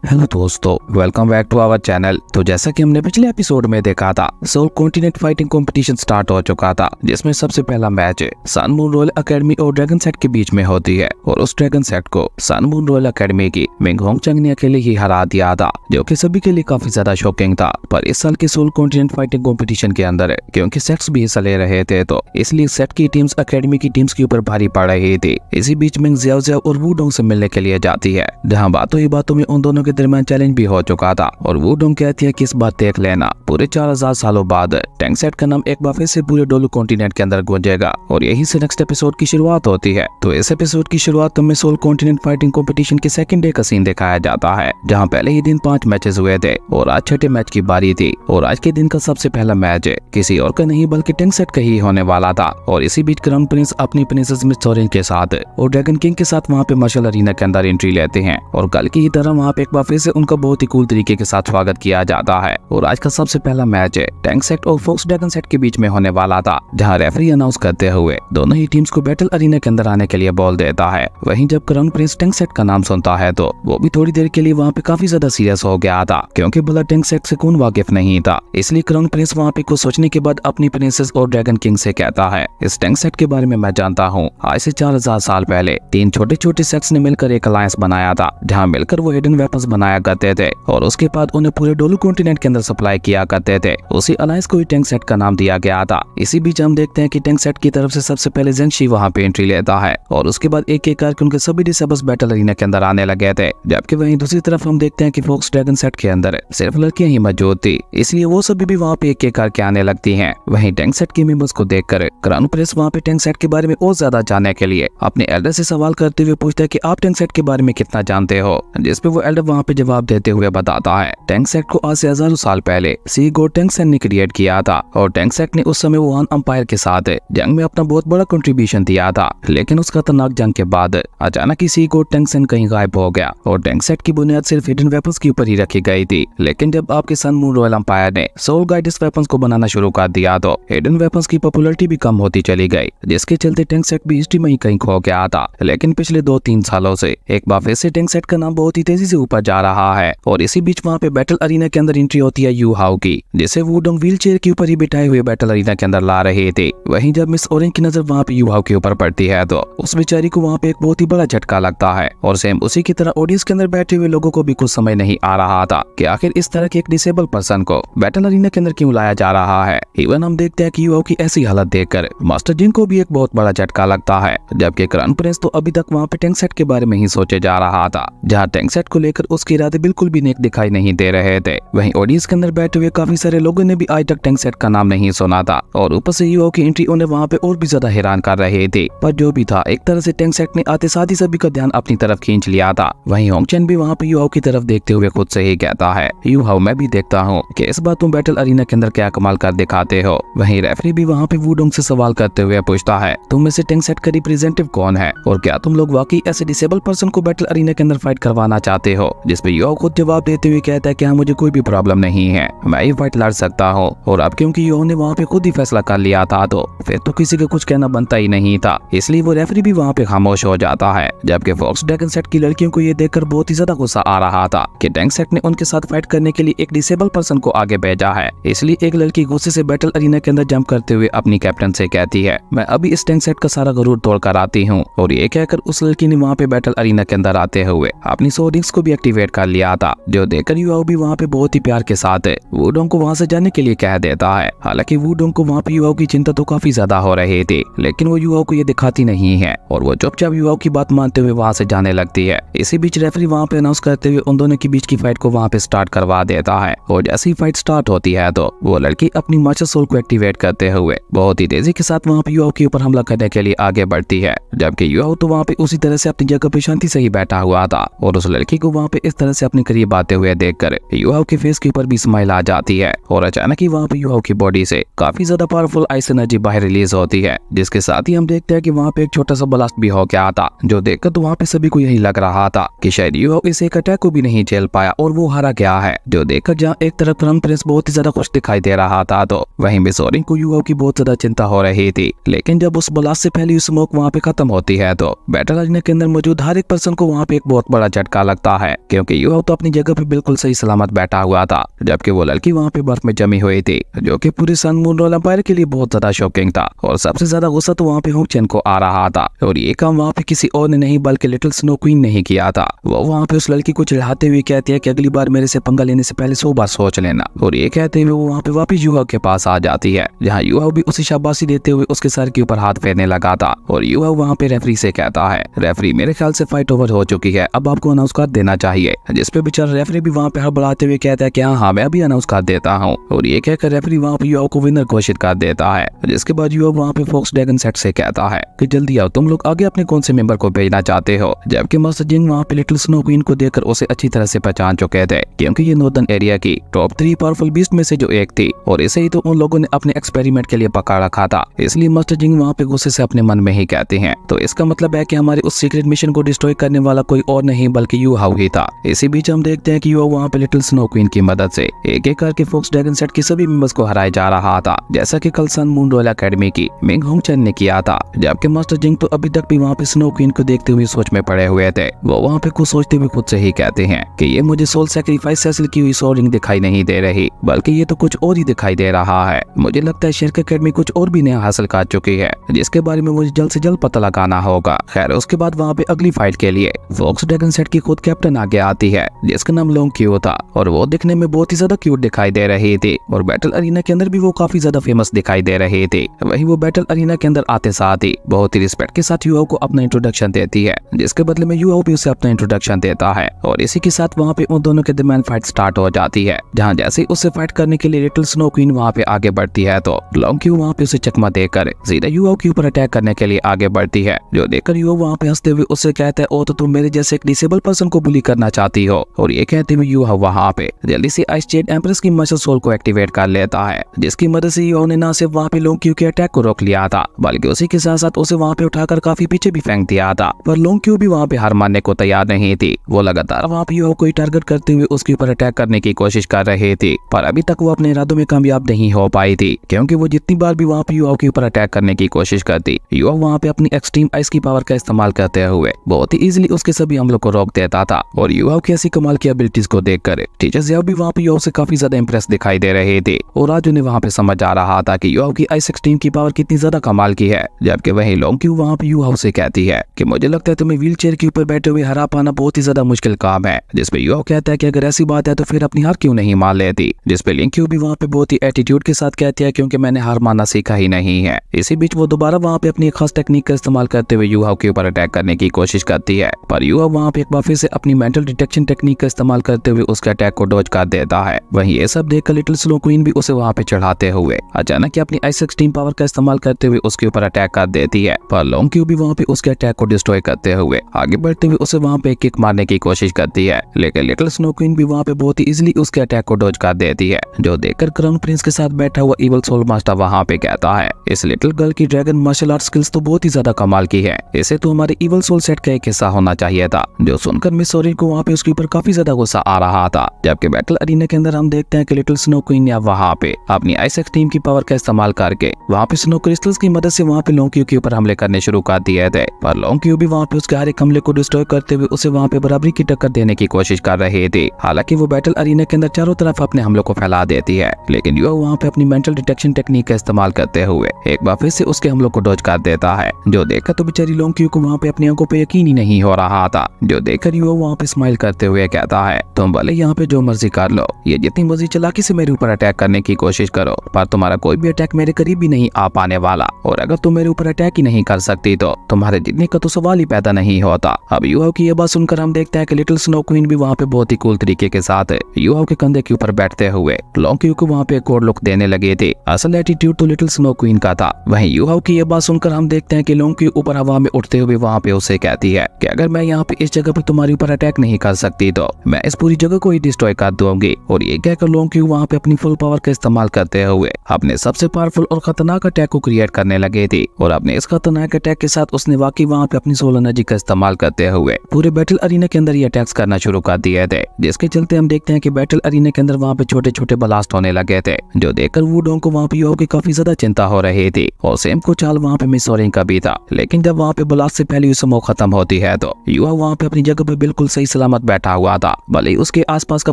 Hello दोस्तों, welcome back to our channel. तो जैसा कि हमने पिछले एपिसोड में देखा था, soul continent fighting competition start हो चुका था, जिसमें सबसे पहला match sun moon royal academy और ड्रैगन सेट के बीच में होती है। और उस ड्रैगन सेट को सन मून रॉयल एकेडमी की मिंग होंगचंग ने अकेले ही हरा दिया था, जो कि सभी के लिए काफी ज्यादा शॉकिंग था। पर इस साल के सोल कॉन्टिनेंट फाइटिंग कॉम्पिटिशन के अंदर क्योंकि सेट्स भी हिस्सा ले रहे थे, तो इसलिए सेट की टीम्स एकेडमी की टीम्स के ऊपर भारी पड़ रही थी। इसी बीच मिंग जियाओ जियाओ और वुडोंग से मिलने के लिए जाती है, जहाँ बातों ही बातों में उन दोनों के दरमियान चैलेंज भी हो चुका था। और वुडोंग कहती है कि इस बात देख लेना, पूरे 4000 सालों बाद टैंक सेट का नाम एक बार फिर से पूरे डोलू कॉन्टिनेंट के अंदर गूंजेगा। और यही से नेक्स्ट एपिसोड की शुरुआत होती है। तो इस एपिसोड की शुरुआत में सोल कॉन्टिनेंट फाइटिंग कंपटीशन के सेकंड डे का सीन दिखाया जाता है, जहां पहले ही दिन 5 मैचेस हुए थे और आज छठे मैच की बारी थी। और आज के दिन का सबसे पहला मैच किसी और का नहीं बल्कि टैंक सेट का ही होने वाला था। और इसी बीच क्राउन प्रिंस अपनी प्रिंसेस मिस सोरेन के साथ और ड्रैगन किंग के साथ वहाँ पे मार्शल अरीना के अंदर एंट्री लेते हैं। और कल की ही तरह वहाँ पे एक बार फिर से उनका बहुत ही कूल तरीके के साथ स्वागत किया जाता है। और आज का सबसे पहला मैच टैंक सेट और फोक्स ड्रैगन सेट के बीच में होने वाला था, जहां रेफरी अनाउंस करते हुए दोनों ही टीम्स को बैटल अरीना के अंदर आने के लिए बोल देता है। वहीं जब क्राउन प्रिंस टैंक सेट का नाम सुनता है तो वो भी थोड़ी देर के लिए वहाँ पे काफी ज्यादा सीरियस हो गया था, क्योंकि भला टैंक सेट से कौन वाकिफ नहीं था। इसलिए क्राउन प्रिंस वहाँ पे कुछ सोचने के बाद अपनी प्रिंसेस और ड्रैगन किंग से कहता है, इस टैंक सेट के बारे में मैं जानता हूँ। आज से 4000 साल पहले 3 छोटे छोटे सेट्स ने मिलकर एक अलायंस बनाया था, जहाँ मिलकर वो हिडन वेपन्स बनाया करते थे और उसके बाद उन्हें पूरे डोलू कॉन्टिनेंट के अंदर सप्लाई किया करते थे। उसी अलायंस को ही टैंक सेट का नाम दिया गया था। इसी बीच हम देखते हैं कि टैंक सेट की तरफ से सबसे पहले ज़ेंगशी वहाँ पे एंट्री लेता है और उसके बाद एक एक करके उनके सभी डिसेबल्स बैटल अरीना के अंदर आने लगे थे। जबकि वहीं दूसरी तरफ हम देखते हैं कि फोक्स ड्रैगन सेट के अंदर सिर्फ लड़कियां ही मौजूद थी, इसलिए वो सभी भी वहाँ पे एक एक करके आने लगती हैं। वहीं टैंक सेट के मेंबर्स को देखकर क्राउन प्रिंस वहाँ पे टैंक सेट के बारे में और ज्यादा जानने के लिए अपने एल्डर से सवाल करते हुए पूछता है कि आप टैंक सेट के बारे में कितना जानते हो, जिसपे वो एल्डर वहाँ पे जवाब देते हुए बताता है, टैंक सेट को आज से हजारों साल पहले सी गॉड टैंक सेट ने क्रिएट किया था और टैंक सेट ने उस समय वुहान एम्पायर के साथ जंग में अपना बहुत बड़ा कंट्रीब्यूशन दिया था। लेकिन उस खतरनाक जंग के बाद अचानक ही सी गॉड टैंक सेट कहीं गायब हो गया और टैंक सेट की बुनियाद सिर्फ हिडन वेपन्स के ऊपर ही रखी गई थी। लेकिन जब आपके सन मून रॉयल एम्पायर ने सोल गाइडेंस वेपन्स को बनाना शुरू कर दिया तो हिडन वेपन्स की पॉपुलैरिटी भी कम होती चली गई, जिसके चलते टैंक सेट भी हिस्ट्री में ही कहीं खो गया था। लेकिन पिछले 2-3 सालों से एक बार फिर से टैंक सेट का नाम बहुत ही तेजी से ऊपर जा रहा है। और इसी बीच वहाँ पे बैटल अरीना के अंदर एंट्री होती है यू हाउ की, जिसे वुडोंग व्हील चेयर के ऊपर ही बिठाए हुए बैटल अरीना के अंदर ला रहे थे। वहीं जब मिस ओरेंज की नजर वहाँ पे यू हाउ के ऊपर पड़ती है तो उस बेचारी को वहाँ पे एक बहुत ही बड़ा झटका लगता है। और सेम उसी की तरह ऑडियंस के अंदर बैठे हुए लोगों को भी कुछ समझ नहीं आ रहा था कि आखिर इस तरह के एक डिसेबल पर्सन को बैटल अरीना के अंदर क्यों लाया जा रहा है। इवन हम देखते हैं कि यू हाउ की ऐसी हालत देखकर मास्टर जिन को भी एक बहुत बड़ा झटका लगता है, जबकि क्राउन प्रिंस तो अभी तक वहाँ पे टैंक सेट के बारे में ही सोचे जा रहा था, जहाँ टैंक सेट को लेकर उसके इरादे बिल्कुल भी नेक दिखाई नहीं दे रहे थे। वहीं ऑडियंस के अंदर बैठे हुए काफी सारे लोगों ने भी आज तक टैंक सेट का नाम नहीं सुना था और ऊपर से यू हाउ की एंट्री उन्हें वहाँ पे और भी ज्यादा हैरान कर रहे थे। पर जो भी था, एक तरह से टैंक सेट ने आते साथ ही सभी का ध्यान अपनी तरफ खींच लिया था। वहीं होंगचन भी वहाँ पे यू हाउ की तरफ देखते हुए खुद से ही कहता है, यू हाउ मैं भी देखता हूँ कि इस बार तुम बैटल अरीना के अंदर क्या कमाल कर दिखाते हो। वहीं रेफरी भी वहाँ पे वुडोंग से सवाल करते हुए पूछता है, तुम में से टैंक सेट का रिप्रेजेंटेटिव कौन है और क्या तुम लोग वाकई ऐसे डिसेबल पर्सन को बैटल अरीना के अंदर फाइट करवाना चाहते हो। जिसपे यू हाउ खुद जवाब देते हुए कहता है कि हाँ, मुझे कोई भी प्रॉब्लम नहीं है, मैं ये फाइट लड़ सकता हूँ। और अब क्योंकि यू हाउ ने वहाँ पे खुद ही फैसला कर लिया था तो फिर तो किसी का कुछ कहना बनता ही नहीं था, इसलिए वो रेफरी भी वहाँ पे खामोश हो जाता है। जबकि फोक्स ड्रैगन सेट की लड़कियों को ये देखकर बहुत ही ज्यादा गुस्सा आ रहा था कि टैंक सेट ने उनके साथ फाइट करने के लिए एक डिसेबल पर्सन को आगे भेजा है। इसलिए एक लड़की गुस्से से बैटल अरीना के अंदर जंप करते हुए अपनी कैप्टन से कहती है, मैं अभी इस टैंक सेट का सारा गरूर तोड़ कर आती हूँ। और ये कहकर उस लड़की ने वहाँ पे बैटल अरीना के अंदर आते हुए अपनी सोर्डिंग्स को भी एक्टिवेट कर लिया था, जो देखकर यू हाउ भी वहाँ पे बहुत ही प्यार के साथ वुडोंग को वहाँ से जाने के लिए कह देता है। हालांकि वुडोंग को वहाँ पे यू हाउ की चिंता तो काफी ज्यादा हो रही थी, लेकिन वो यू हाउ को ये दिखाती नहीं है और वो चुपचाप यू हाउ की बात मानते हुए वहाँ से जाने लगती है। इसी बीच रेफरी वहाँ पे अनाउंस करते हुए उन दोनों के बीच की फाइट को वहाँ पे स्टार्ट करवा देता है। और जैसी फाइट स्टार्ट होती है तो वो लड़की अपनी मास्टर सोल को एक्टिवेट करते हुए बहुत ही तेजी के साथ वहाँ पे यू हाउ के ऊपर हमला करने के लिए आगे बढ़ती है। जबकि यू हाउ तो वहाँ पे उसी तरह से अपनी जगह पे शांति से ही बैठा हुआ था और उस लड़की को वहाँ पे इस तरह से अपने करीब आते हुए देखकर यू हाउ के फेस के ऊपर भी स्माइल आ जाती है। और अचानक ही वहाँ पे यू हाउ की बॉडी से काफी ज्यादा पावरफुल आइस एनर्जी बाहर रिलीज होती है, जिसके साथ ही हम देखते हैं कि वहाँ पे एक छोटा सा ब्लास्ट भी हो गया था, जो देखकर तो वहाँ पे सभी को यही लग रहा था कि शायद यू हाउ इस एक अटैक को भी नहीं झेल पाया और वो हारा गया है। जो देखकर जहाँ एक तरफ क्राउन प्रिंस बहुत ही ज्यादा खुश दिखाई दे रहा था तो वहीं मिस ओरेंज को यू हाउ की बहुत ज्यादा चिंता हो रही थी। लेकिन जब उस ब्लास्ट से फैली स्मोक वहाँ पे खत्म होती है तो बैटल अरीना के अंदर मौजूद हर एक पर्सन को वहाँ पे एक बहुत बड़ा झटका लगता है क्योंकि युवा तो अपनी जगह पे बिल्कुल सही सलामत बैठा हुआ था, जबकि वो लड़की वहाँ पे बर्फ में जमी हुई थी, जो कि पूरे सन मून रोल एम्पायर के लिए बहुत ज्यादा शॉकिंग था। और सबसे ज्यादा गुस्सा तो वहाँ पे होंग चेन को आ रहा था, और ये काम वहाँ पे किसी और ने नहीं बल्कि लिटिल स्नो क्वीन ने ही किया था। वो वहाँ पे उस लड़की को चिढ़ाते हुए कहती है कि अगली बार मेरे से पंगा लेने से पहले 100 बार सोच लेना। और ये कहते हुए वो वहाँ पे वापिस युवा के पास आ जाती है, जहाँ युवा भी उसे शाबाशी देते हुए उसके सर के ऊपर हाथ फेरने लगा था। और युवा वहाँ पे रेफरी से कहता है, रेफरी मेरे ख्याल से फाइट ओवर हो चुकी है, अब आपको अनाउंस कर देना चाहिए। जिसपे बेचारा रेफरी भी वहाँ पे हड़बड़ाते हुए कहता है कि हाँ मैं अभी अनाउंस कर देता हूँ। और ये कहकर रेफरी वहाँ पे युवा को विनर घोषित कर देता है। जिसके बाद युवा वहाँ पे फॉक्स ड्रैगन सेट से कहता है कि जल्दी आओ, तुम लोग आगे अपने कौन से मेंबर को भेजना चाहते हो। जबकि मास्टर जिंग वहाँ पे लिटिल स्नो क्वीन को देखकर उसे अच्छी तरह से पहचान चुके थे, क्योंकि ये नॉर्दर्न एरिया की टॉप 3 पावरफुल बीस्ट में से जो एक थी, और इसे ही तो उन लोगों ने अपने एक्सपेरिमेंट के लिए पकड़ रखा था। इसलिए मास्टर जिंग वहाँ पे गुस्से से अपने मन में ही कहते हैं, तो इसका मतलब है कि हमारे उस सीक्रेट मिशन को डिस्ट्रॉय करने वाला कोई और नहीं बल्कि युवा ही था। इसी बीच हम देखते हैं कि युवा वहाँ पे लिटिल स्नो क्वीन की मदद से एक एक करके फॉक्स ड्रैगन सेट के सभी मेंबर्स को हराया जा रहा था, जैसा कि कल सन मून रॉयल एकेडमी की मिंग होंग चेन ने किया था। जबकि मास्टर जिंग तो अभी तक भी वहाँ पे स्नो क्वीन को देखते हुए सोच में पड़े हुए थे। वो वहाँ पे कुछ सोचते हुए खुद से ही कहते हैं कि ये मुझे सोल सैक्रिफाइस से हासिल की हुई सोल रिंग दिखाई नहीं दे रही, बल्कि ये तो कुछ और ही दिखाई दे रहा है। मुझे लगता है शेरक एकेडमी कुछ और भी नया हासिल कर चुकी है, जिसके बारे में मुझे जल्द से जल्द पता लगाना होगा। खैर उसके बाद वहाँ पे अगली फाइट के लिए फॉक्स ड्रैगन सेट की खुद कैप्टन आगे आती है, जिसका नाम लोंग क्यू था, और वो दिखने में बहुत ही ज्यादा क्यूट दिखाई दे रही थी, और बैटल अरीना के अंदर भी वो काफी ज्यादा फेमस दिखाई दे रही थी। वही वो बैटल अरीना के अंदर आते साथ ही बहुत ही रिस्पेक्ट के साथ युवा को अपना इंट्रोडक्शन देती है, जिसके बदले में युवा भी उसे अपना इंट्रोडक्शन देता है। और इसी के साथ वहाँ पे उन दोनों के दरमियान फाइट स्टार्ट हो जाती है, जहाँ जैसे ही उससे फाइट करने के लिए लिटिल स्नो क्वीन वहाँ पे आगे बढ़ती है, तो लोंग क्यू वहाँ पे उसे चकमा देकर सीधा युवा के ऊपर अटैक करने के लिए आगे बढ़ती है। जो देखकर युवा वहाँ पे हंसते हुए उससे कहता है, ओ तो तुम मेरे जैसे एक डिसेबल पर्सन को बुली करना चाहती हो। और ये कहते हुए युवा वहाँ पे जल्दी से आइस जेड एम्प्रेस की मसल सोल को एक्टिवेट कर लेता है, जिसकी मदद से युवा ने न सिर्फ वहाँ पे लोंग क्यू के अटैक को रोक लिया था, बल्कि उसी के साथ साथ उसे वहाँ पे उठाकर काफी पीछे भी फेंक दिया था। पर लोंग क्यू भी वहाँ पे हार मानने को तैयार नहीं थी। वो लगातार वहाँ पे युवा को टारगेट करते हुए उसके ऊपर अटैक करने की कोशिश कर रहे थे, पर अभी तक वो अपने इरादों में कामयाब नहीं हो पाई थी, क्योंकि वो जितनी बार भी वहाँ पे युवा के ऊपर अटैक करने की कोशिश करती, युवा वहाँ पे अपनी एक्सट्रीम आइस की पावर का इस्तेमाल करते हुए बहुत ही इजीली उसके सभी हमलों को रोक देता था। और युवा की ऐसी कमाल की एबिलिटीज को देखकर टीचर्स भी वहाँ पे युवा से काफी ज्यादा इंप्रेस दिखाई दे रहे थे, और आज उन्हें वहाँ पे समझ आ रहा था कि युवा की आइस एक्सट्रीम की पावर कितनी ज्यादा कमाल की है। जबकि वही लोंग क्यू वहाँ पे युवा से कहती है कि मुझे लगता है तुम्हें व्हील चेयर के ऊपर बैठे हुए हरा पाना बहुत ही ज्यादा मुश्किल काम है। जिसपे युवा कहता है कि अगर ऐसी बात है तो फिर अपनी हार क्यों नहीं मान लेती। जिसपे लिंग क्यू भी वहाँ पे बहुत ही एटीट्यूड के साथ कहती है, क्योंकि मैंने हार मानना सीखा ही नहीं है। इसी बीच वो दोबारा वहाँ पे अपनी खास टेक्निक का इस्तेमाल करते हुए युवा के ऊपर अटैक करने की कोशिश करती है, पर युवा वहाँ पे एक बार फिर से अपनी मेंटल डिटेक्शन टेक्निक का इस्तेमाल करते हुए उसके अटैक को डॉज कर देता है। वहीं ये सब देखकर लिटिल स्नो क्वीन भी उसे वहाँ पे चढ़ाते हुए अचानक ही अपनी आइस एक्सट्रीम पावर का इस्तेमाल करते हुए उसके ऊपर अटैक कर देती है, पर लोंग क्यू भी वहाँ पे उसके अटैक को डिस्ट्रॉय करते हुए आगे बढ़ते हुए उसे वहाँ पे किक मारने की कोशिश करती है, लेकिन लिटिल स्नो क्वीन भी वहाँ पे बहुत ही इजीली उसके अटैक को डॉज कर देती है। जो देखकर क्राउन प्रिंस के साथ बैठा हुआ इवल सोल मास्टर वहाँ पे कहता है, इस लिटिल गर्ल की ड्रैगन मार्शल आर्ट स्किल्स तो बहुत ही ज्यादा कमाल की है, इसे तो हमारे इवल सोल सेट का एक हिस्सा होना चाहिए था। जो सुनकर मिस सोरिन को वहाँ पे उसके ऊपर काफी ज्यादा गुस्सा आ रहा था। जबकि बैटल अरीना के अंदर हम देखते हैं कि लिटिल स्नो क्वीन ने वहाँ पे अपनी आइस एक्सट्रीम की पावर का इस्तेमाल करके वहाँ पे स्नो क्रिस्टल्स की मदद से वहाँ पे लोंग क्यू के ऊपर हमले करने शुरू कर दिए थे, पर लोंग क्यू भी वहाँ पे उसके हर एक हमले को डिस्ट्रॉय करते हुए उसे वहाँ पे बराबरी की टक्कर देने की कोशिश कर रहे थे। हालांकि वो बैटल अरीना के अंदर चारों तरफ अपने हमलों को फैला देती है, लेकिन युवा वहाँ पे अपनी मेंटल डिटेक्शन टेक्निक का इस्तेमाल करते हुए एक बार फिर से उसके हमलों को डॉज कर देता है। जो देखकर तो बेचारी लोंग क्यू को वहाँ पे अपनी आंखों पे यकीन ही नहीं हो रहा था। जो देखकर युवा वहाँ पे स्माइल करते हुए कहता है, तुम भले यहाँ पे जो मर्जी कर लो, ये जितनी मर्जी चालाकी से मेरे ऊपर अटैक करने की कोशिश करो, पर तुम्हारा कोई भी अटैक मेरे करीब भी नहीं आ पाने वाला, और अगर तुम मेरे ऊपर अटैक ही नहीं कर सकती तो तुम्हारे जीतने का तो सवाल ही पैदा नहीं होता। अब युवा की ये बात सुनकर हम देखते हैं कि लिटिल स्नो क्वीन भी वहाँ पे बहुत ही कूल तरीके के साथ युवा के कंधे के ऊपर बैठते हुए लोंग क्यू को वहाँ पे एक और लुक देने लगे थे। असल एटीट्यूड तो लिटिल स्नो क्वीन का था। वहीं युवा की ये बात सुनकर हम देखते हैं कि लोंग क्यू ऊपर हवा में उठते हुए वहाँ पे उसे कहती है कि अगर मैं यहाँ पे इस जगह पे तुम्हारे ऊपर अटैक नहीं कर सकती तो मैं इस पूरी जगह को ही डिस्ट्रॉय कर दूंगी। और ये कहकर लोंग क्यू वहाँ पे अपनी फुल पावर का इस्तेमाल करते हुए अपने सबसे पावरफुल और खतरनाक अटैक को क्रिएट करने लगे थे, और अपने इस खतरनाक अटैक के साथ उसने वाकई वहाँ पे अपनी सोल एनर्जी का इस्तेमाल करते हुए पूरे बैटल अरीना के अंदर ये अटैक्स करना शुरू कर दिए थे, जिसके चलते हम देखते हैं कि बैटल अरीना के अंदर वहाँ पे छोटे छोटे ब्लास्ट होने लगे थे। जो देखकर वुडोंग को वहाँ पे युवा की काफी ज्यादा चिंता हो रही थी, और सेम को चाल वहाँ पे मिस सोरिन का भी था। लेकिन जब वहाँ पे ब्लास्ट से पहले समूह खत्म होती है तो युवा वहाँ पे अपनी जगह पे बिल्कुल सही सलामत बैठा हुआ था। भले ही उसके आसपास का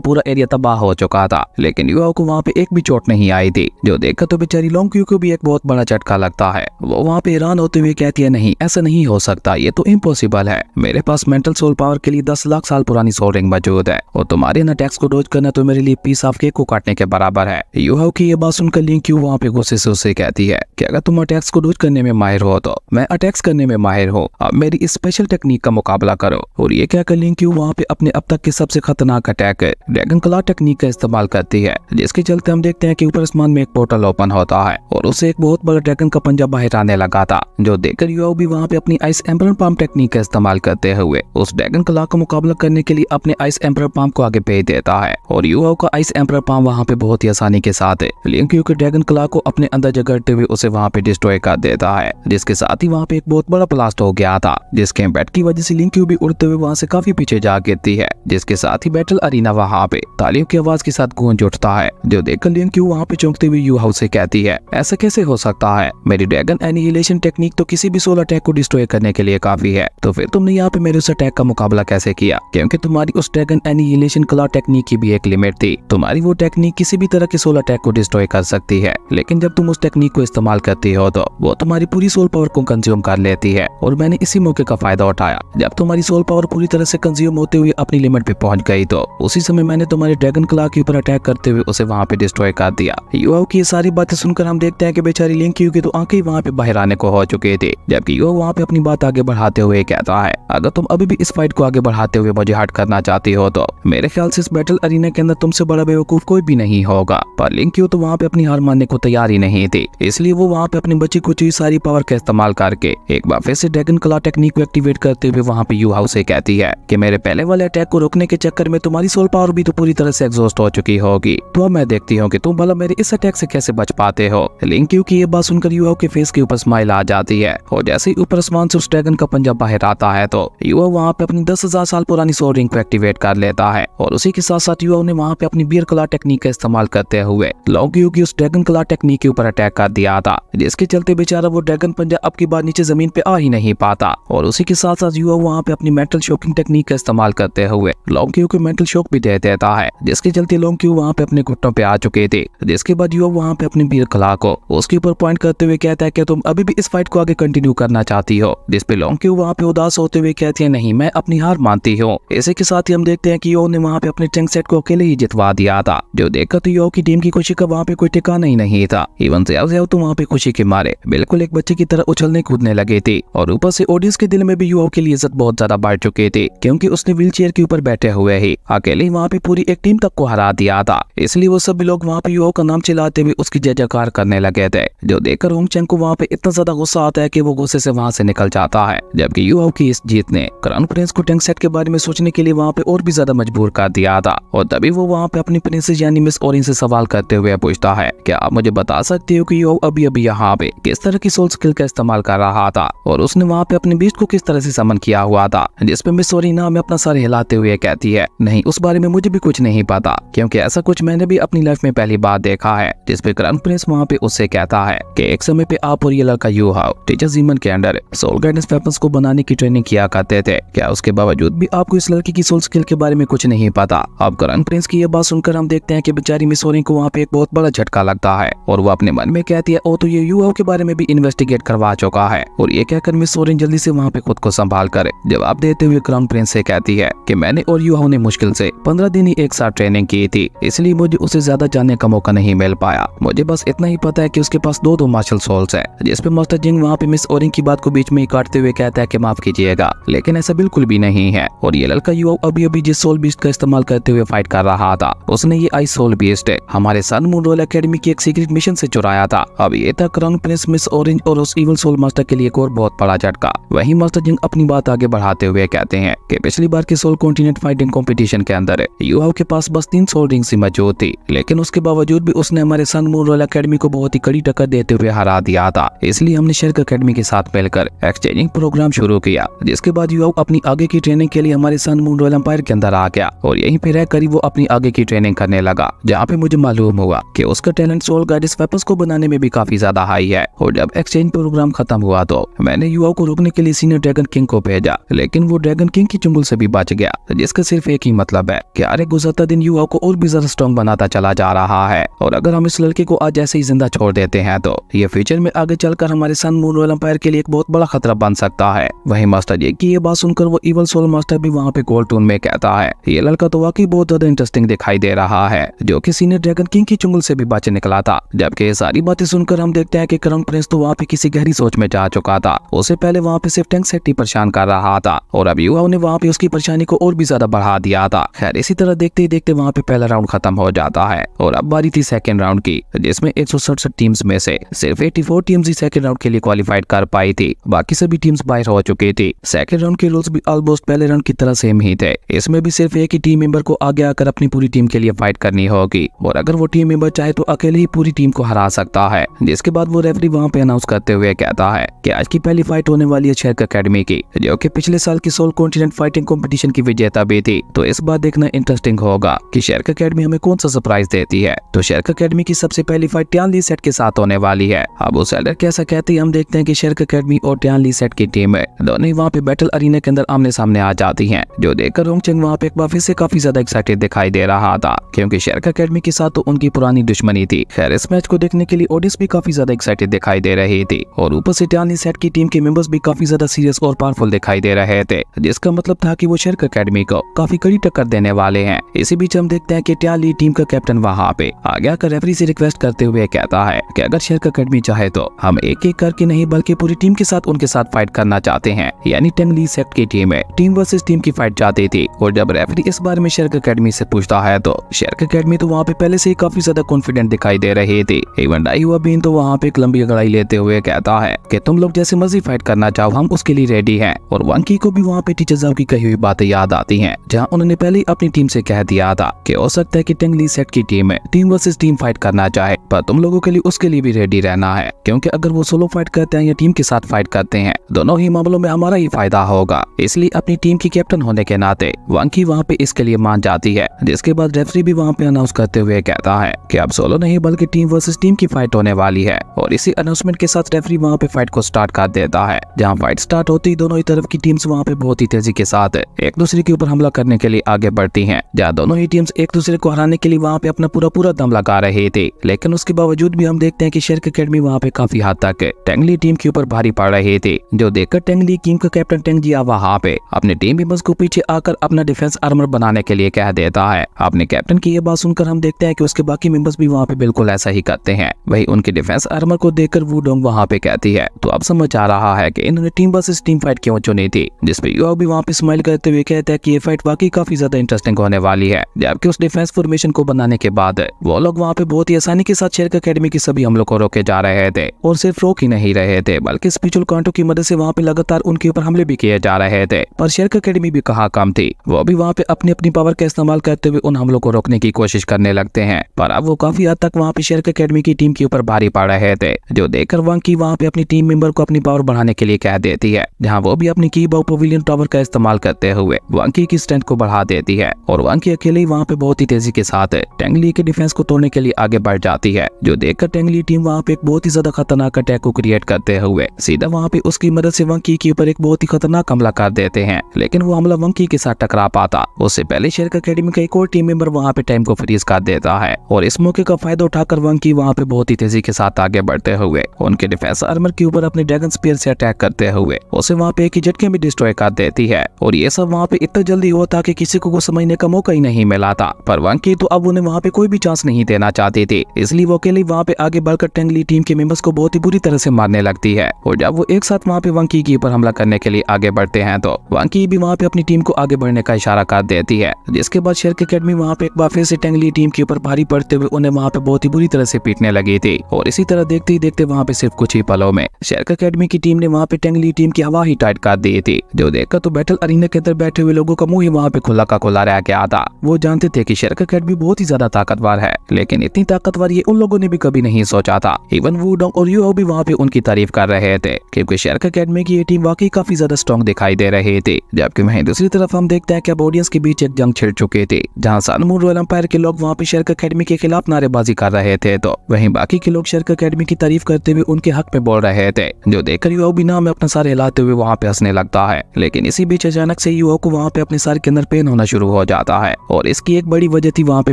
पूरा एरिया तबाह हो चुका था, लेकिन युवा को वहाँ पे एक भी चोट नहीं आई थी, जो देखकर तो बेचारी लोंग क्यू को भी एक बहुत बड़ा झटका लगता है। वो वहाँ पे हैरान होते हुए कहती है, नहीं ऐसा नहीं हो सकता, ये तो इम्पॉसिबल है। मेरे पास मेंटल सोल पावर के लिए 10 लाख साल पुरानी सोल रिंग मौजूद है और तुम्हारे इन अटैक्स को डॉज करना तो मेरे लिए पीस ऑफ केक को काटने के बराबर है। युवा की ये बात सुनकर लिंग क्यू वहाँ पे गुस्से से उससे कहती है कि अगर तुम अटैक्स को डॉज करने में माहिर हो तो मैं अटैक्स करने में माहिर हूँ, अब मेरी इस स्पेशल टेक्निक का मुकाबला करो। और ये कहकर लिंग क्यू वहाँ पे अपने अब तक के सबसे खतरनाक अटैक ड्रैगन क्लॉ टेक्निक का इस्तेमाल करती है, जिसके चलते हम देखते हैं कि ऊपर आसमान में एक पोर्टल ओपन होता है और उससे एक बहुत बड़ा ड्रैगन का पंजा बाहर आने लगा था, जो देखकर युवा भी वहाँ पे अपनी आइस एम्पर पाम टेक्निक का इस्तेमाल करते हुए उस ड्रैगन क्लॉ का मुकाबला करने के लिए अपने आइस एम्पर पाम को आगे भेज देता है। और युवा का आइस एम्पर पाम वहाँ पे बहुत ही आसानी के साथ लिंग क्यू के ड्रैगन क्लॉ को अपने अंदर जगड़ते हुए उसे वहाँ पे डिस्ट्रॉय कर देता है, जिसके साथ ही वहाँ पे एक बहुत बड़ा ब्लास्ट हो गया था, जिसके इम्पैक्ट की वजह से लिंग क्यू भी उड़ते हुए वहाँ से काफी पीछे जा गिरती है, जिसके साथ ही बैटल अरीना वहाँ पे तालियों की आवाज के साथ गूंज उठता है, जो देखकर लिंग क्यू वहाँ पे चौंकते हुए युवा से कहती है, ऐसा कैसे हो सकता है, मेरी ड्रैगन एनिहिलेशन टेक्निक तो किसी भी सोल अटैक को डिस्ट्रॉय करने के लिए काफी है, तो फिर तुमने यहाँ पे मेरे उस अटैक का मुकाबला कैसे किया, क्योंकि तुम्हारी उस ड्रैगन एनिहिलेशन क्लॉ टेक्निक की भी एक लिमिट थी। तुम्हारी वो टेक्निक किसी भी तरह के सोल अटैक को डिस्ट्रॉय कर सकती है, लेकिन जब तुम उस टेक्निक को इस्तेमाल करती हो तो वो तुम्हारी पूरी सोल पावर को कंज्यूम कर लेती है, और मैंने इसी मौके का फायदा उठाया। जब तुम्हारी सोल पावर पूरी तरह से कंज्यूम होते हुए अपनी लिमिट पे पहुंच गई तो उसी समय मैंने तुम्हारे ड्रैगन क्लॉ के ऊपर अटैक करते हुए उसे वहाँ पे डिस्ट्रॉय कर दिया। युवा की ये सारी बातें सुनकर हम देखते हैं कि बेचारी लिंग क्यू की तो आंखें वहाँ पे बाहर आने को हो चुके थे, जबकि युवा वहाँ पे अपनी बात आगे बढ़ाते हुए कहता है, अगर तुम अभी भी इस फाइट को आगे बढ़ाते हुए मुझे हट करना चाहती हो तो मेरे ख्याल से इस बैटल अरीना के अंदर तुमसे बड़ा बेवकूफ कोई भी नहीं होगा। पर लिंग क्यू तो वहाँ पे अपनी हार मानने को तैयार ही नहीं थी, इसलिए वो वहाँ पे अपनी बची कुछ सारी पावर का इस्तेमाल करके एक बार फिर से ड्रैगन क्लॉ टेक्निक को एक्टिवेट करते हुए वहाँ पे युवा से कहती है कि मेरे पहले वाले अटैक को रोकने के चक्कर में तुम्हारी सोल पावर भी तो पूरी तरह से एग्जॉस्ट हो चुकी होगी, तो अब मैं देखती हूँ कि तुम भला मेरे इस अटैक से कैसे बच पाते हो। लिंग क्यू की ये बात सुनकर युवा के फेस के ऊपर स्माइल आ जाती है, और जैसे ही ऊपर आसमान से उस ड्रैगन का पंजा बाहर आता है तो युवा वहाँ पे अपनी 10,000 साल पुरानी सोल रिंग को एक्टिवेट कर लेता है, और उसी के साथ साथ युवा ने वहाँ पे अपनी बियर क्लॉ टेक्निक का इस्तेमाल करते हुए लोंग क्यू की उस ड्रैगन क्लॉ टेक्निक के ऊपर अटैक कर दिया था, जिसके चलते बेचारा वो ड्रैगन पंजा अब की बार नीचे जमीन पे आ ही नहीं पाता। और उसी के साथ साथ युवा वहाँ पे अपनी मेंटल शॉकिंग टेक्निक का इस्तेमाल करते हुए लोंग क्यू को मेंटल शॉक भी दे देता है, जिसके चलते लोंग क्यू वहाँ पे अपने घुटनों पे आ चुके थे। जिसके बाद युवा वहाँ पे अपनी बियर क्लॉ को उसके ऊपर पॉइंट करते हुए कहता है कि तुम अभी भी इस फाइट को आगे कंटिन्यू करना चाहती हो, जिसपे लोंग क्यू वहाँ पे उदास होते हुए कहती है, नहीं मैं अपनी हार मानती हूँ। इसी के साथ ही हम देखते हैं कि युवा ने वहाँ पे अपने टैंक सेट को अकेले ही जितवा दिया था, जो देखकर तो युवा की टीम की खुशी का वहाँ पे कोई ठिकाना ही नहीं था। इवन ज़ियाओ तो वहाँ पे खुशी के मारे बिल्कुल एक बच्चे की तरह उछलने कूदने लगे थे, और ऊपर से ऑडियंस के दिल में भी युवा के लिए इज्जत बहुत ज्यादा बढ़ चुके थे, क्योंकि उसने व्हील चेयर के ऊपर बैठे हुए ही अकेले वहाँ पे पूरी एक टीम तक को हरा दिया था। इसलिए वो सभी लोग वहाँ पे युवा का नाम चिल्लाते हुए उसकी जय जयकार करने लगे थे, जो देखकर होंग चैंग को वहाँ पे इतना ज्यादा गुस्सा आता है कि वो गुस्से से वहाँ से निकल जाता है। जबकि युवा की इस जीत ने क्राउन प्रिंस को टैंक सेट के बारे में सोचने के लिए वहाँ पे और भी ज्यादा मजबूर कर दिया था, और तभी वो वहाँ पे अपनी प्रिंसेस यानी मिस ऑरेंज से सवाल करते हुए पूछता है, क्या आप मुझे बता सकते हो कि युवा अभी अभी यहाँ पे किस तरह की सोल स्किल का इस्तेमाल कर रहा था, और उसने वहाँ पे अपने बीस्ट को किस तरह से समन किया हुआ था। जिसपे मिस ओरिना में अपना सर हिलाते हुए कहती है, नहीं उस बारे में मुझे भी कुछ नहीं पता, क्योंकि ऐसा कुछ मैंने भी अपनी लाइफ में पहली बार देखा है। जिसपे क्राउन प्रिंस वहाँ पे उससे कहता है कि एक समय पे आप और ये लड़का यू हाउ टीचर जीमन के अंडर सोल गाइडेंस वेपन्स को बनाने की ट्रेनिंग किया करते थे, क्या उसके बावजूद भी आपको इस लड़की की सोल स्किल के बारे में कुछ नहीं पता। अब क्राउन प्रिंस की ये बात सुनकर हम देखते हैं कि बेचारी मिस ओरिन को वहाँ पे एक बहुत बड़ा झटका लगता है, और वो अपने मन में कहती है, ओ तो ये यू हाउ के बारे में भी इन्वेस्टिगेट करवा चुका है। और ये कहकर मिस ओरिन जल्दी से वहाँ पे खुद को संभाल कर जवाब देते हुए क्राउन प्रिंस से कहती है कि मैंने और यू हाउ ने मुश्किल से 15 दिन ही एक साथ ट्रेनिंग की थी, इसलिए मुझे उसे ज्यादा जानने का मौका नहीं मिल पाया। मुझे बस इतना ही पता है कि उसके पास दो मार्शल सोल्स है। जिसपे मास्टर जिंग वहाँ पे मिस ओरिन की बात को बीच में ही काटते हुए कहता है कि माफ कीजिएगा, लेकिन ऐसा बिल्कुल भी नहीं है। और ये लड़का यू हाउ अभी अभी जिस सोल बीस्ट का इस्तेमाल करते हुए फाइट कर रहा था, उसने ये आइस सोल बीस्ट हमारे सन मून रॉयल एकेडमी की एक सीक्रेट मिशन से चुराया था। अब ये था क्राउन प्रिंस, मिस ऑरेंज और उस इविल सोल मास्टर के लिए एक और बहुत बड़ा झटका। वहीं मास्टर जिंग अपनी बात आगे बढ़ाते हुए कहते हैं कि पिछली बार के सोल कॉन्टिनेंट फाइटिंग कंपटीशन के अंदर यू हाउ के पास बस 3 सोल रिंग्स ही मौजूद थी, लेकिन उसके बावजूद भी उसने हमारे सन मून रॉयल एकेडमी को बहुत ही कड़ी टक्कर देते हुए हरा दिया था। इसलिए हमने शर्क एकेडमी के साथ मिलकर एक्सचेंजिंग प्रोग्राम शुरू किया, जिसके बाद यू हाउ अपनी आगे की ट्रेनिंग के लिए हमारे सन मून रॉयल एम्पायर के अंदर आ गया, और यहीं पे रहकर वो अपनी आगे की ट्रेनिंग करने लगा, जहाँ पे मुझे मालूम हुआ कि उसका टैलेंट सोल गाइडेंस वेपन्स को बनाने में भी काफी ज्यादा हाई है। और जब एक्सचेंज प्रोग्राम खत्म हुआ तो मैंने यू हाउ को रोकने के लिए सीनियर ड्रैगन किंग को भेजा, लेकिन वो ड्रैगन किंग की चुंगल से भी बच गया, जिसका सिर्फ एक ही मतलब है कि आगे गुजरता दिन युवा को और भी ज्यादा स्ट्रॉन्ग बनाता चला जा रहा है। और अगर हम इस लड़के को आज ऐसे ही जिंदा छोड़ देते हैं तो ये फ्यूचर में आगे चलकर हमारे सन मून रॉयल एम्पायर के लिए एक बहुत बड़ा खतरा बन सकता है। वहीं मास्टर ये की ये बात सुनकर वो इवल सोल मास्टर भी वहाँ पे गोल्ड टून में कहता है ये लड़का तो वाकई बहुत ज्यादा इंटरेस्टिंग दिखाई दे रहा है, जो कि सीनियर ड्रैगन किंग की चुंगल से भी बच निकला था। जबकि ये सारी बातें सुनकर हम देखते हैं कि क्राउन प्रिंस तो वहाँ पे किसी गहरी सोच में जा चुका था। उससे पहले वहाँ पे सिर्फ टैंक सेट ही परेशान कर रहा था और अब युवाओं ने वहाँ पे उसकी परेशानी को और भी ज्यादा बढ़ा दिया था। खैर इसी तरह देखते ही देखते वहाँ पे पहला राउंड खत्म हो जाता है और अब बारी थी सेकंड राउंड की, जिसमें 167 टीम्स में से सिर्फ 84 टीम्स ही सेकंड राउंड के लिए क्वालिफाइड कर पाई थी, बाकी सभी टीम्स बाहर हो चुकी थी। सेकंड राउंड के रूल्स भी ऑलमोस्ट पहले राउंड की तरह सेम ही थे। इसमें भी सिर्फ एक ही टीम मेंबर को आगे आकर अपनी पूरी टीम के लिए फाइट करनी होगी और अगर वो टीम मेंबर चाहे तो अकेले ही पूरी टीम को हरा सकता है। जिसके बाद वो रेफरी वहाँ पे अनाउंस करते हुए कहता है कि आज की पहली फाइट होने वाली है शेरक एकेडमी की, जो कि पिछले साल की सोल कॉन्टिनेंट फाइटिंग कंपटीशन की विजेता भी थी। तो इस बार देखना इंटरेस्टिंग होगा कि शेरक एकेडमी हमें कौन सा सरप्राइज देती है। तो शेरक एकेडमी की सबसे पहली फाइट टियान ली सेट के साथ होने वाली है। अब उस एल्डर कैसा कहते ही हम देखते हैं कि शेरक एकेडमी और टियान ली सेट की टीम दोनों ही वहाँ पे बैटल अरीना के अंदर आमने सामने आ जाती हैं, जो देखकर रोंगचेंग वहाँ पे एक बार फिर से काफी ज्यादा एक्साइटेड दिखाई दे रहा था, क्योंकि शेरक एकेडमी के साथ तो उनकी पुरानी दुश्मनी थी। खैर इस मैच को देखने के लिए ऑडियंस भी काफी ज्यादा एक्साइटेड दिखाई दे रही थी और ऊपर से टियान ली सेट की टीम के मेंबर्स भी काफी ज्यादा सीरियस और पावरफुल दिखाई दे रहे थे, जिसका मतलब था कि वो शेरक एकेडमी को काफी कड़ी टक्कर देने वाले हैं। इसी बीच हम देखते हैं कि टियान ली टीम का कैप्टन वहाँ पे आगे आकर रेफरी से रिक्वेस्ट करते हुए कहता है कि अगर शेरक एकेडमी चाहे तो हम एक एक करके नहीं बल्कि पूरी टीम के साथ उनके साथ फाइट करना चाहते हैं। यानी टेंग ली सेट की टीम टीम वर्सेस टीम की फाइट चाहती थी। और जब रेफरी इस बारे में शेरक एकेडमी से पूछता है तो शेरक एकेडमी तो वहाँ पे पहले से ही काफी ज्यादा कॉन्फिडेंट दिखाई दे रही थी। इवन डाई हुआ बीन तो वहाँ पे एक लंबी अगड़ाई लेते हुए कहता है कि तुम लोग जैसे मर्जी फाइट करना चाहो हम उसके लिए रेडी हैं। और वंकी को भी वहाँ पे टीचर साहब की कही हुई बातें याद आती हैं, जहाँ उन्होंने पहले ही अपनी टीम से कह दिया था कि हो सकता है कि टेंग ली सेट की team team versus team fight करना चाहे, पर तुम लोगों के लिए उसके लिए भी रेडी रहना है, क्योंकि अगर वो सोलो फाइट करते हैं या टीम के साथ फाइट करते हैं दोनों ही मामलों में हमारा ही फायदा होगा। इसलिए अपनी टीम की कैप्टन होने के नाते वंकी वहाँ पे इसके लिए मान जाती है। जिसके बाद रेफरी भी वहाँ पे अनाउंस करते हुए कहता है कि अब सोलो नहीं बल्कि टीम वर्सेस टीम की फाइट होने वाली है। और इसी अनाउंसमेंट के साथ रेफरी वहाँ पे फाइट को स्टार्ट कर देता है। जहाँ फाइट स्टार्ट होती ही दोनों ही तरफ की टीम्स वहाँ पे बहुत ही तेजी के साथ एक दूसरे के ऊपर हमला करने के लिए आगे बढ़ती हैं। जहाँ दोनों ही टीम्स एक दूसरे को हराने के लिए वहाँ पे अपना पूरा दम लगा रही थी, लेकिन उसके बावजूद भी हम देखते हैं कि शेरक एकेडमी वहाँ पे काफी हद तक टेंग ली टीम के ऊपर भारी पड़ रही थी। जो देखकर टेंग ली टीम का कैप्टन टेंग जिया वहाँ पे अपने टीम मेंबर्स को पीछे आकर अपना डिफेंस आर्मर बनाने के लिए कह देता है। अपने कैप्टन की ये बात सुनकर हम देखते हैं कि उसके बाकी मेंबर्स भी वहाँ पे बिल्कुल ऐसा ही करते हैं। वही उनके डिफेंस आर्मर को देखकर वुडोंग वहाँ पे कहती है तो अब समझ आ रहा है कि इन्होंने टीम वर्सेस टीम फाइट क्यों चुनी थी। जिसपे युवा भी वहाँ पे स्माइल करते हुए कहता है कि ये फाइट वाकई काफी ज्यादा इंटरेस्टिंग होने वाली है। जबकि उस डिफेंस फॉर्मेशन को बनाने के बाद वो लोग वहाँ पे बहुत ही आसानी के साथ शेरक एकेडमी की सभी हमलों को रोके जा रहे थे और सिर्फ रोक ही नहीं रहे थे बल्कि स्पिरिचुअल कांटो की मदद से वहाँ पे लगातार उनके ऊपर हमले भी किए जा रहे थे। पर शेरक एकेडमी भी कहाँ कम थी, वो भी वहाँ पे अपनी अपनी पावर का इस्तेमाल करते हुए उन हमलों को रोकने की कोशिश करने लगते हैं। पर अब वो काफी हद तक वहाँ पे शेरक एकेडमी की टीम के ऊपर भारी पड़ रहे थे, जो देखकर वंकी वहाँ पे अपनी टीम मेंबर को अपनी पावर बढ़ाने के लिए कह देती है। जहाँ वो भी अपनी की बाउ पवेलियन टावर का इस्तेमाल करते हुए वंकी की स्ट्रेंथ को बढ़ा देती है और वंकी अकेले ही वहाँ पे बहुत ही तेजी के साथ टेंग ली के डिफेंस को तोड़ने के लिए आगे बढ़ जाती है। जो देखकर टेंग ली टीम वहाँ पे एक बहुत ही ज्यादा खतरनाक अटैक को क्रिएट करते हुए सीधा वहाँ पे उसकी मदद से वंकी के ऊपर एक बहुत ही खतरनाक हमला कर देते हैं। लेकिन वो हमला वंकी के साथ टकरा पाता उससे पहले शेरक एकेडमी का एक और टीम मेंबर वहाँ पे टाइम को फ्रीज कर देता है और इस मौके का फायदा उठाकर वंकी वहाँ पे बहुत ही तेजी के साथ आगे बढ़ते हुए उनके डिफेंस आर्मर के ऊपर अपने ड्रैगन स्पीयर से अटैक करते हुए उसे वहाँ पे एक ही झटके में डिस्ट्रॉय कर देती है। और ये सब वहाँ पे इतना जल्दी हुआ था कि किसी को समझने का मौका ही नहीं मिला था। पर वंकी तो अब उन्हें वहाँ पे कोई भी चांस नहीं देना चाहती थी, इसलिए वो अकेले वहाँ पे आगे बढ़कर टेंग ली टीम के मेंबर्स को बहुत ही बुरी तरह से मारने लगती है। और जब वो एक साथ वहाँ पे वंकी के ऊपर हमला करने के लिए आगे बढ़ते हैं तो वंकी भी वहाँ पे अपनी टीम को आगे बढ़ने का इशारा कर देती है। जिसके बाद शेरक एकेडमी वहाँ पे एक बार फिर से टेंग ली टीम के ऊपर भारी पड़ते हुए उन्हें वहाँ पे बहुत ही बुरी तरह से पीटने लगी थी। और इसी तरह देखते ही देखते वहाँ पे सिर्फ कुछ ही पलों में शेरक एकेडमी की टीम ने वहाँ पे टेंग ली टीम की हवा ही टाइट कर दी थी। जो देखकर तो बैटल अरीना के अंदर बैठे हुए लोगों का मुंह ही वहाँ पे खुला का खुला रह गया था। वो जानते थे कि शेरक एकेडमी बहुत ही ज्यादा ताकतवर है, लेकिन इतनी ताकतवर ये उन लोगों ने भी कभी नहीं सोचा था। इवन वुडोंग और यूओ भी वहाँ पे उनकी तारीफ कर रहे थे, क्योंकि शेरक एकेडमी की ये टीम वाकई काफी ज्यादा स्ट्रॉन्ग दिखाई दे रही थी। जबकि वहीं दूसरी तरफ हम देखते हैं कि अब ऑडियंस के बीच एक जंग छिड़ चुकी थी, जहाँ सन मून रॉयल एम्पायर के लोग वहाँ पे शेरक एकेडमी के खिलाफ नारेबाजी कर रहे थे, तो वहीं बाकी के लोग शेरक एकेडमी की तारीफ करते हुए उनके हक में बोल रहे थे। जो देखकर यूओ भी नाम में अपना सारे हिलाते हुए वहाँ पे हंसने लगता है। लेकिन इसी बीच अचानक से यूओ युवा को वहाँ पे अपने सर के अंदर पेन होना शुरू हो जाता है और इसकी एक बड़ी वजह थी वहाँ पे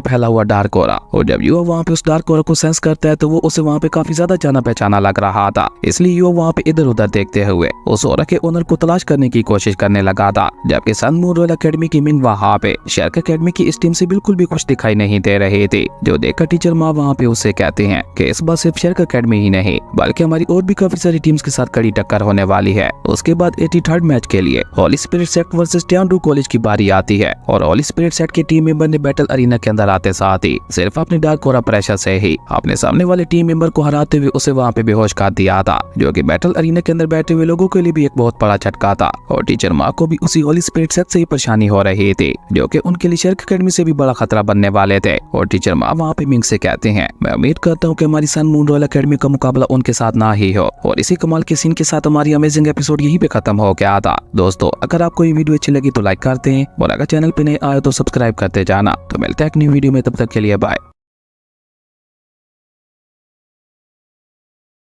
फैला हुआ डार्क ऑरा। और जब युवा वहाँ पे उस डार्क ऑरा को सेंस करता है तो वो उसे वहाँ पे काफी ज्यादा जाना पहचाना लग रहा था। इसलिए युवा वहाँ पे इधर उधर देखते हुए उस ऑरा के ओनर को तलाश करने की कोशिश करने लगा था। जबकि सन मून रॉयल एकेडमी की मिन वहाँ पे शार्क एकेडमी की इस टीम से बिल्कुल भी कुछ दिखाई नहीं दे रही थी, जो देखकर टीचर माँ वहाँ पे उससे कहते हैं कि इस बार सिर्फ शार्क एकेडमी ही नहीं बल्कि हमारी और भी काफी सारी टीम्स के साथ कड़ी टक्कर होने वाली है। उसके बाद 83rd मैच के लिए होली स्पिरिट सेट वर्सेस टियानडू कॉलेज की बारी आती है और होली स्पिरिट सेट के टीम मेंबर ने बैटल अरीना के अंदर आते साथ ही सिर्फ अपने डार्क ऑरा प्रेशर से ही अपने सामने वाले टीम मेंबर को हराते हुए उसे वहाँ पे बेहोश कर दिया था, जो कि बैटल अरीना के अंदर बैठे हुए लोगों के लिए भी एक बहुत बड़ा झटका था। और टीचर माँ को भी उसी होली स्पिरिट सेट से ही परेशानी हो रही थी, जो कि उनके लिए शार्क एकेडमी से भी बड़ा खतरा बनने वाले थे। और टीचर माँ वहाँ पे मिंग से कहते हैं, मैं उम्मीद करता हूँ कि हमारी सन मून रॉयल एकेडमी का मुकाबला उनके साथ ना ही हो। और इसी कमाल के सीन के साथ हमारी अमेजिंग एपिसोड यहीं पे खत्म हो गया था। दोस्तों, अगर आपको ये वीडियो अच्छी लगी तो लाइक करते हैं और अगर चैनल पे नए आए तो सब्सक्राइब करते जाना। तो मिलते हैं एक नई वीडियो में, तब तक के लिए बाय।